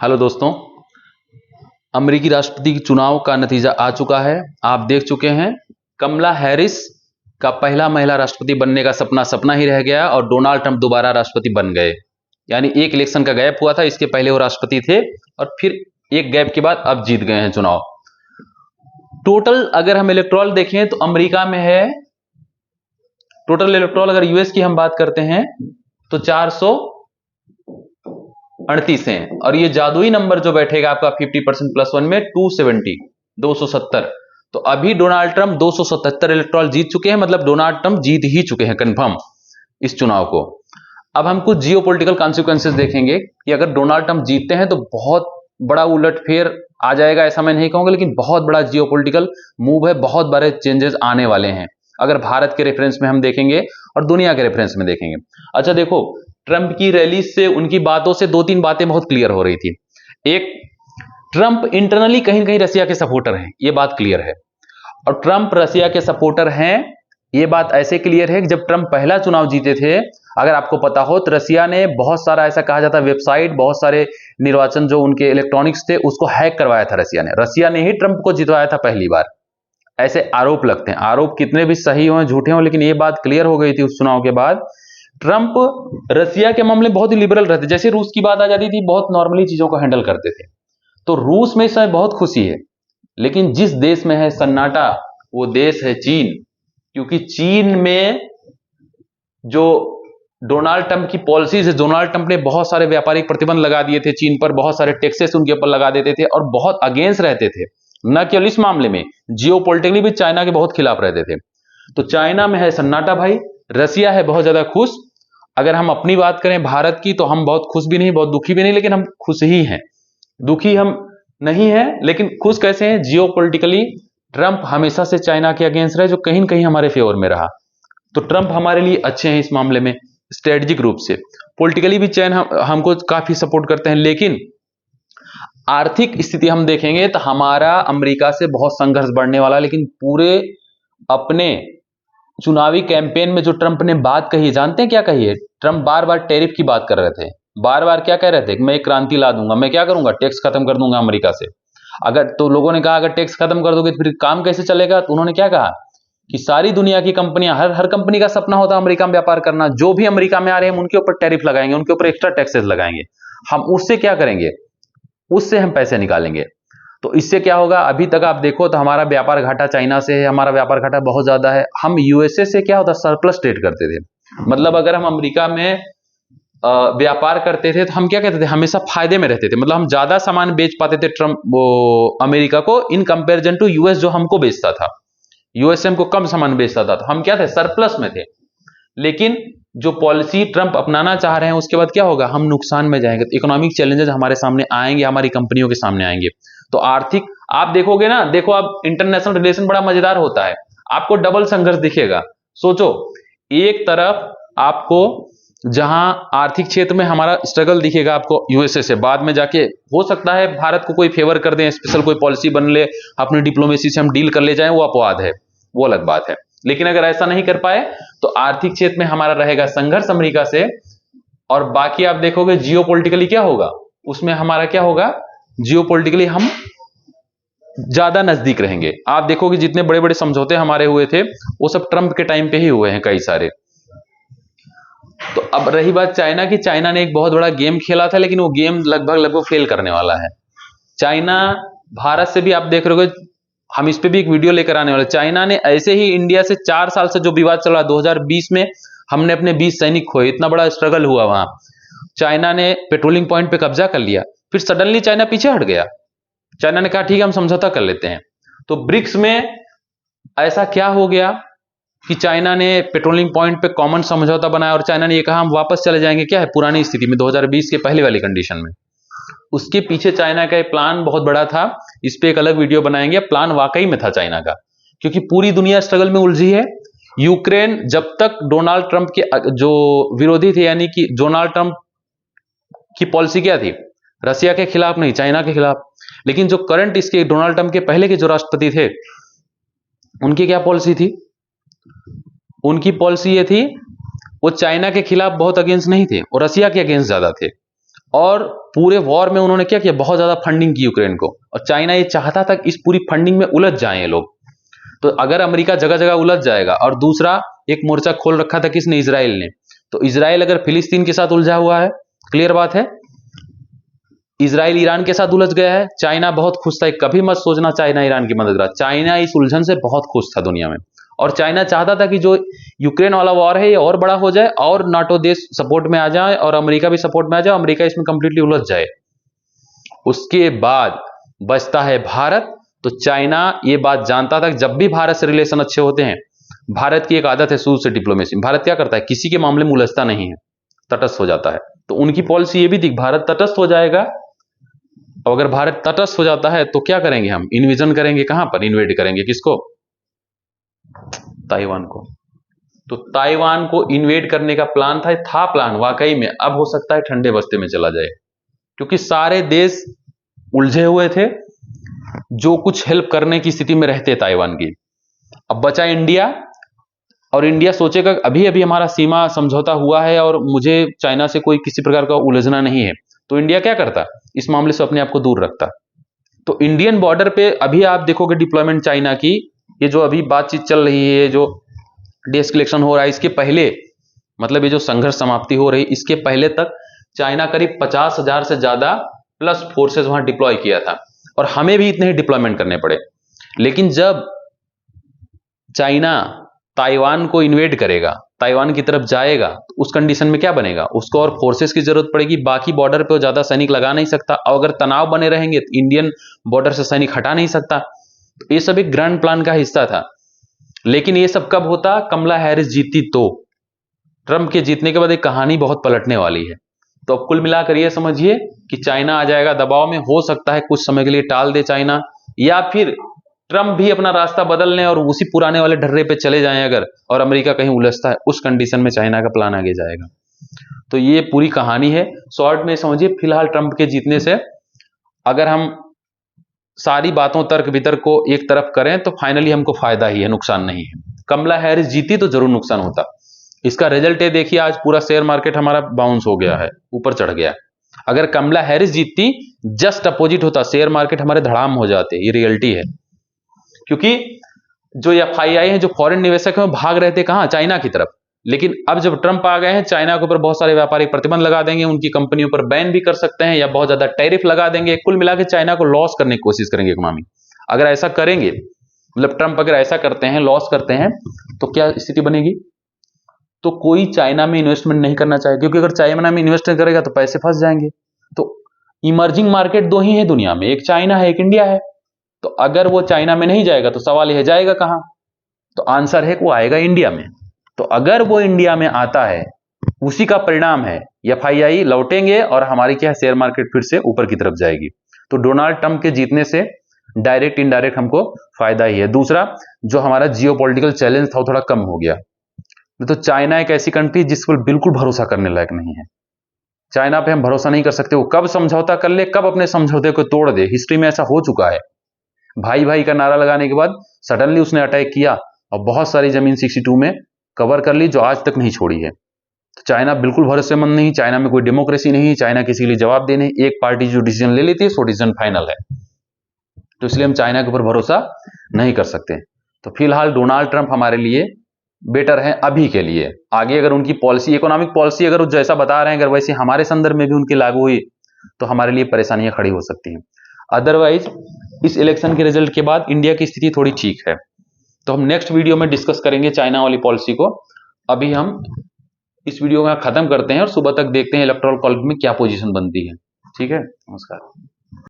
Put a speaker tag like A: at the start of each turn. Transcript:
A: Hello दोस्तों, अमेरिकी राष्ट्रपति चुनाव का नतीजा आ चुका है। आप देख चुके हैं कमला हैरिस का पहला महिला राष्ट्रपति बनने का सपना सपना ही रह गया और डोनाल्ड ट्रंप दोबारा राष्ट्रपति बन गए। यानी एक इलेक्शन का गैप हुआ था, इसके पहले वो राष्ट्रपति थे और फिर एक गैप के बाद अब जीत गए हैं चुनाव। टोटल अगर हम इलेक्टोरल देखें तो अमेरिका में है, टोटल इलेक्टोरल अगर यूएस की हम बात करते हैं तो 438 हैं और ये जादुई नंबर जो बैठेगा आपका 50% प्लस 1 में 270 तो अभी डोनाल्ड ट्रंप 277 इलेक्टोरल जीत चुके हैं, मतलब डोनाल्ड ट्रंप जीत ही चुके हैं कंफर्म इस चुनाव को। अब हम कुछ जियोपॉलिटिकल कॉन्सिक्वेंसेस देखेंगे कि अगर डोनाल्ड ट्रंप जीतते हैं तो बहुत बड़ा उलटफेर आ जाएगा, ऐसा मैं नहीं कहूंगा, लेकिन बहुत बड़ा जियोपॉलिटिकल मूव है, बहुत बड़े चेंजेस आने वाले हैं अगर भारत के रेफरेंस में हम देखेंगे और दुनिया के रेफरेंस में देखेंगे। अच्छा देखो, ट्रंप की रैली से उनकी बातों से दो तीन बातें बहुत क्लियर हो रही थी। एक, ट्रंप इंटरनली कहीं ना कहीं रसिया के सपोर्टर हैं, ये बात क्लियर है, और ट्रंप रसिया के सपोर्टर हैं ये बात ऐसे क्लियर है कि जब ट्रंप पहला चुनाव जीते थे, अगर आपको पता हो तो रसिया ने बहुत सारा ऐसा कहा जाता वेबसाइट, बहुत सारे निर्वाचन जो उनके इलेक्ट्रॉनिक्स थे उसको हैक करवाया था रसिया ने ही ट्रंप को जितवाया था पहली बार। ऐसे आरोप लगते हैं, आरोप कितने भी सही हो झूठे हो, लेकिन ये बात क्लियर हो गई थी उस चुनाव के बाद। ट्रंप रसिया के मामले में बहुत ही लिबरल रहते, जैसे रूस की बात आ जाती थी बहुत नॉर्मली चीजों को हैंडल करते थे। तो रूस में इस समय बहुत खुशी है, लेकिन जिस देश में है सन्नाटा वो देश है चीन, क्योंकि चीन में जो डोनाल्ड ट्रंप की पॉलिसीज है, डोनाल्ड ट्रंप ने बहुत सारे व्यापारिक प्रतिबंध लगा दिए थे चीन पर, बहुत सारे टैक्सेस उनके ऊपर लगा देते थे और बहुत अगेंस्ट रहते थे, न केवल इस मामले में जियोपॉलिटिकली भी चाइना के बहुत खिलाफ रहते थे। तो चाइना में है सन्नाटा भाई, रसिया है बहुत ज्यादा खुश। अगर हम अपनी बात करें भारत की तो हम बहुत खुश भी नहीं बहुत दुखी भी नहीं, लेकिन हम खुश ही हैं, दुखी हम नहीं है लेकिन खुश कैसे हैं, जियोपॉलिटिकली ट्रंप हमेशा से चाइना के अगेंस्ट रहे जो कहीं ना कहीं हमारे फेवर में रहा, तो ट्रंप हमारे लिए अच्छे हैं इस मामले में स्ट्रेटेजिक रूप से। पॉलिटिकली भी चाइना हमको काफी सपोर्ट करते हैं, लेकिन आर्थिक स्थिति हम देखेंगे तो हमारा अमेरिका से बहुत संघर्ष बढ़ने वाला है। लेकिन पूरे अपने चुनावी कैंपेन में जो ट्रंप ने बात कही, जानते हैं क्या कही है? ट्रंप बार बार टैरिफ की बात कर रहे थे, बार बार क्या कह रहे थे कि मैं एक क्रांति ला दूंगा, मैं क्या करूंगा, टैक्स खत्म कर दूंगा अमेरिका से। अगर तो लोगों ने कहा अगर टैक्स खत्म कर दोगे तो फिर काम कैसे चलेगा, तो उन्होंने क्या कहा कि सारी दुनिया की कंपनियां, हर कंपनी का सपना होता है अमेरिका में व्यापार करना, जो भी अमेरिका में आ रहे हैं उनके ऊपर टैरिफ लगाएंगे, उनके ऊपर एक्स्ट्रा टैक्सेस लगाएंगे, हम उससे क्या करेंगे, उससे हम पैसे निकालेंगे। तो इससे क्या होगा, अभी तक आप देखो तो हमारा व्यापार घाटा चाइना से है, हमारा व्यापार घाटा बहुत ज्यादा है। हम यूएसए से क्या होता सरप्लस ट्रेड करते थे, मतलब अगर हम अमेरिका में व्यापार करते थे तो हम क्या कहते थे, हमेशा फायदे में रहते थे, मतलब हम ज्यादा सामान बेच पाते थे ट्रंप वो अमेरिका को इन कंपेरिजन टू यूएस जो हमको बेचता था, यूएसए हमको कम सामान बेचता था, तो हम क्या थे, सरप्लस में थे। लेकिन जो पॉलिसी ट्रंप अपनाना चाह रहे हैं उसके बाद क्या होगा, हम नुकसान में जाएंगे, तो इकोनॉमिक चैलेंजेस हमारे सामने आएंगे, हमारी कंपनियों के सामने आएंगे। तो आर्थिक आप देखोगे ना, देखो आप इंटरनेशनल रिलेशन बड़ा मजेदार होता है, आपको डबल संघर्ष दिखेगा। सोचो, एक तरफ आपको जहां आर्थिक क्षेत्र में हमारा स्ट्रगल दिखेगा आपको यूएसए से, बाद में जाके हो सकता है भारत को कोई फेवर कर दें, स्पेशल कोई पॉलिसी बन ले, अपनी डिप्लोमेसी से हम डील कर ले जाएं, वो अपवाद है, वो अलग बात है। लेकिन अगर ऐसा नहीं कर पाए तो आर्थिक क्षेत्र में हमारा रहेगा संघर्ष अमेरिका से, और बाकी आप देखोगे जियोपॉलिटिकली क्या होगा, उसमें हमारा क्या होगा, जियोपॉलिटिकली हम ज्यादा नजदीक रहेंगे। आप देखोगे जितने बड़े बड़े समझौते हमारे हुए थे वो सब ट्रंप के टाइम पे ही हुए हैं कई सारे। तो अब रही बात चाइना की, चाइना ने एक बहुत बड़ा गेम खेला था, लेकिन वो गेम लगभग फेल करने वाला है। चाइना भारत से भी आप देख रहे हो, हम इस पे भी एक वीडियो लेकर आने वाले। चाइना ने ऐसे ही इंडिया से 4 साल से जो विवाद चल रहा, 2020 में हमने अपने 20 सैनिक खोए, इतना बड़ा स्ट्रगल हुआ वहां, चाइना ने पेट्रोलिंग पॉइंट पे कब्जा कर लिया, फिर सडनली चाइना पीछे हट गया, चाइना ने कहा ठीक है हम समझौता कर लेते हैं। तो ब्रिक्स में ऐसा क्या हो गया कि चाइना ने पेट्रोलिंग पॉइंट पे कॉमन समझौता बनाया और चाइना ने ये कहा हम वापस चले जाएंगे क्या है पुरानी स्थिति में, 2020 के पहले वाली कंडीशन में। उसके पीछे चाइना का एक प्लान बहुत बड़ा था, इस पे एक अलग वीडियो बनाएंगे। प्लान वाकई में था चाइना का, क्योंकि पूरी दुनिया स्ट्रगल में उलझी है। यूक्रेन जब तक डोनाल्ड ट्रंप के जो विरोधी थे, यानी कि डोनाल्ड ट्रंप की पॉलिसी क्या थी, रसिया के खिलाफ नहीं, चाइना के खिलाफ। लेकिन जो करंट इसके डोनाल्ड ट्रंप के पहले के जो राष्ट्रपति थे उनकी क्या पॉलिसी थी, उनकी पॉलिसी ये थी वो चाइना के खिलाफ बहुत अगेंस्ट नहीं थे और रसिया के अगेंस्ट ज्यादा थे। और पूरे वॉर में उन्होंने क्या किया, बहुत ज्यादा फंडिंग की यूक्रेन को, और चाइना ये चाहता था कि इस पूरी फंडिंग में उलझ जाएं ये लोग। तो अगर अमेरिका जगह जगह उलझ जाएगा, और दूसरा एक मोर्चा खोल रखा था किसने, इजराइल ने, तो इजराइल अगर फिलिस्तीन के साथ उलझा हुआ है, क्लियर बात है, इजराइल ईरान के साथ उलझ गया है, चाइना बहुत खुश था, कभी मत सोचना चाइना ईरान की मदद करा, चाइना इस उलझन से बहुत खुश था दुनिया में, और चाइना चाहता था कि जो यूक्रेन वाला वॉर है ये और बड़ा हो जाए, और नाटो देश सपोर्ट में आ जाए, और अमेरिका भी सपोर्ट में आ जाए, अमेरिका इसमें कंप्लीटली उलझ जाए। उसके बाद बचता है भारत। तो चाइना ये बात जानता था कि जब भी भारत से रिलेशन अच्छे होते हैं, भारत की एक आदत है शुरू से डिप्लोमेसी, भारत क्या करता है, किसी के मामले में उलझता नहीं है, तटस्थ हो जाता है। तो उनकी पॉलिसी ये भी थी, भारत तटस्थ हो जाएगा, और अगर भारत तटस्थ हो जाता है तो क्या करेंगे, हम इन्वेजन करेंगे, कहां पर इन्वेड करेंगे, किसको, ताइवान को। तो ताइवान को इन्वेड करने का प्लान था प्लान वाकई में, अब हो सकता है ठंडे बस्ते में चला जाए, क्योंकि सारे देश उलझे हुए थे जो कुछ हेल्प करने की स्थिति में रहते ताइवान की। अब बचा इंडिया, और इंडिया सोचेगा अभी अभी हमारा सीमा समझौता हुआ है और मुझे चाइना से कोई किसी प्रकार का उलझना नहीं है, तो इंडिया क्या करता, इस मामले से अपने आप को दूर रखता। तो इंडियन बॉर्डर पे अभी आप देखोगे डिप्लॉयमेंट चाइना की, ये जो अभी बातचीत चल रही है, जो डीएस्केलेशन हो रहा है, इसके पहले, मतलब ये जो संघर्ष समाप्ति हो रही, इसके पहले तक चाइना करीब 50,000 से ज्यादा प्लस फोर्सेस वहां डिप्लॉय किया था, और हमें भी इतने ही डिप्लॉयमेंट करने पड़े। लेकिन जब चाइना ताइवान को इन्वेड करेगा, ताइवान की तरफ जाएगा, तो उस कंडीशन में क्या बनेगा, उसको और फोर्सेस की जरूरत पड़ेगी, बाकी बॉर्डर पे वो ज्यादा सैनिक लगा नहीं सकता, और अगर तनाव बने रहेंगे तो इंडियन बॉर्डर से सैनिक हटा नहीं सकता। तो ये सब एक ग्रैंड प्लान का हिस्सा था। लेकिन ये सब कब होता, कमला हैरिस जीती तो, ट्रंप के जीतने के बाद एक कहानी बहुत पलटने वाली है। तो अब कुल मिलाकर ये समझिए कि चाइना आ जाएगा दबाव में, हो सकता है कुछ समय के लिए टाल दे चाइना, या फिर ट्रंप भी अपना रास्ता बदल लें और उसी पुराने वाले ढर्रे पे चले जाएं अगर, और अमेरिका कहीं उलझता है, उस कंडीशन में चाइना का प्लान आगे जाएगा। तो ये पूरी कहानी है, शॉर्ट में समझिए। फिलहाल ट्रंप के जीतने से अगर हम सारी बातों तर्क वितर्क को एक तरफ करें तो फाइनली हमको फायदा ही है, नुकसान नहीं है। कमला हैरिस जीती तो जरूर नुकसान होता। इसका रिजल्ट ये देखिए, आज पूरा शेयर मार्केट हमारा बाउंस हो गया है, ऊपर चढ़ गया। अगर कमला हैरिस जीतती, जस्ट अपोजिट होता, शेयर मार्केट हमारे धड़ाम हो जाते। ये रियलिटी है, क्योंकि जो एफआईआई है, जो फॉरेन निवेशक हैं, भाग रहे थे कहां, चाइना की तरफ। लेकिन अब जब ट्रंप आ गए हैं, चाइना के ऊपर बहुत सारे व्यापारिक प्रतिबंध लगा देंगे, उनकी कंपनियों पर बैन भी कर सकते हैं, या बहुत ज्यादा टैरिफ लगा देंगे। कुल मिलाकर चाइना को लॉस करने की कोशिश करेंगे इकोनॉमी। अगर ऐसा करेंगे, मतलब ट्रंप अगर ऐसा करते हैं, लॉस करते हैं, तो क्या स्थिति बनेगी, तो कोई चाइना में इन्वेस्टमेंट नहीं करना चाहेगा, क्योंकि अगर चाइना में इन्वेस्ट करेगा तो पैसे फंस जाएंगे। तो इमर्जिंग मार्केट दो ही है दुनिया में, एक चाइना है, एक इंडिया है। तो अगर वो चाइना में नहीं जाएगा तो सवाल यह जाएगा कहां, तो आंसर है कि वो आएगा इंडिया में। तो अगर वो इंडिया में आता है, उसी का परिणाम है एफआईआई लौटेंगे और हमारी क्या शेयर मार्केट फिर से ऊपर की तरफ जाएगी। तो डोनाल्ड ट्रंप के जीतने से डायरेक्ट इनडायरेक्ट हमको फायदा ही है। दूसरा, जो हमारा जियोपॉलिटिकल चैलेंज था वो थोड़ा कम हो गया। तो चाइना एक ऐसी कंट्री जिस पर बिल्कुल भरोसा करने लायक नहीं है। चाइना पे हम भरोसा नहीं कर सकते, वो कब समझौता कर ले, कब अपने समझौते को तोड़ दे। हिस्ट्री में ऐसा हो चुका है। भाई भाई का नारा लगाने के बाद सडनली उसने अटैक किया और बहुत सारी जमीन 62 में कवर कर ली, जो आज तक नहीं छोड़ी है। तो चाइना बिल्कुल भरोसेमंद नहीं, चाइना में कोई डेमोक्रेसी नहीं, चाइना किसी के लिए जवाब देने, एक पार्टी जो डिसीजन ले लेती है वो डिसीजन फाइनल है। तो इसलिए हम चाइना के ऊपर भरोसा नहीं कर सकते। तो फिलहाल डोनाल्ड ट्रंप हमारे लिए बेटर है अभी के लिए। आगे अगर उनकी पॉलिसी, इकोनॉमिक पॉलिसी अगर जैसा बता रहे हैं, अगर वैसे हमारे संदर्भ में भी उनकी लागू हुई तो हमारे लिए परेशानियां खड़ी हो सकती हैं। अदरवाइज इस इलेक्शन के रिजल्ट के बाद इंडिया की स्थिति थोड़ी ठीक है। तो हम नेक्स्ट वीडियो में डिस्कस करेंगे चाइना वाली पॉलिसी को। अभी हम इस वीडियो में खत्म करते हैं और सुबह तक देखते हैं इलेक्टोरल कॉलेज में क्या पोजीशन बनती है। ठीक है, नमस्कार।